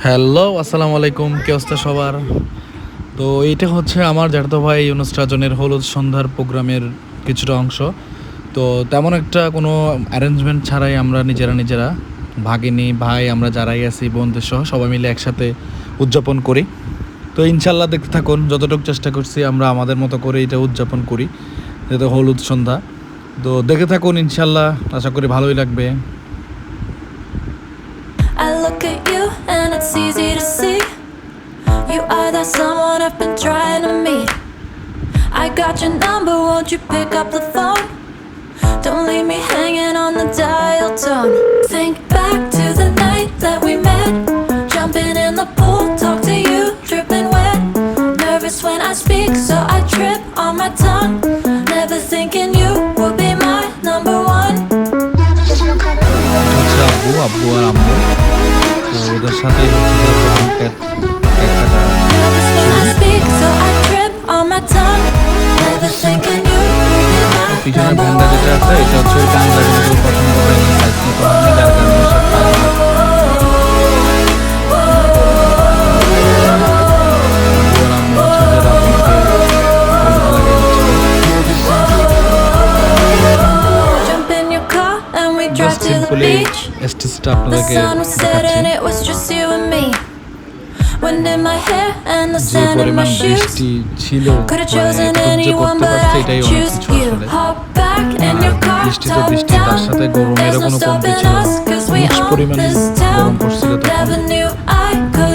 Hello, আসসালামু আলাইকুম। কি অবস্থা সবার? তো এইটা হচ্ছে আমার জ্যাঠাতো ভাই ইউনুস রাজনের হলুদ সন্ধ্যার প্রোগ্রামের কিছুটা অংশ। তো তেমন একটা কোনো অ্যারেঞ্জমেন্ট ছাড়াই আমরা নিজেরা ভাগিনী ভাই আমরা যারাই আছি বোনদের সহ সবাই মিলে একসাথে উদযাপন করি। তো ইনশাল্লাহ দেখতে থাকুন, যতটুকু চেষ্টা করছি আমরা আমাদের মতো করে এটা উদযাপন করি, যেটা হলুদ সন্ধ্যা। তো দেখে থাকুন, ইনশাল্লাহ আশা করি ভালোই লাগবে। I look at you and it's easy to see you are that someone I've been trying to meet. I got your number, won't you pick up the phone? Don't leave me hanging on the dial tone. Think back to the night that we met, jumping in the pool, talk to you, dripping wet. Nervous when I speak, so I trip on my tongue. Never thinking you would be my number one. আব্বু আব্বু আর আম্মু, তো ওদের সাথেই হচ্ছে Nervous when I speak, so I trip on my tongue. Never thinking you would be my পিছনে number ভ্যানটা যেটা আছে এটা হচ্ছে ওই বাংলা গানগুলো পছন্দ করে না, সাইজটি তো আমি যার কারণে সব Jump in your car and we drive to the simply beach. স্টেজটা The আপনাদেরকে sun was set দেখাচ্ছি। and it was just you and me. Wind in my hair and the যে sand in my পরিমাণ shoes. বৃষ্টি ছিল, Could have মানে chosen এতটুকু যে anyone, করতে but পারছে I এটাই অনেক choose কিছু you. আসলে। Hop back in your car, বৃষ্টি তো top বৃষ্টি, তার down. সাথে There's গরমেরও no কোনো কমতি stopping ছিল না। us 'cause we huge own পরিমাণ this গরম town. পড়ছিল তখন। Never knew I could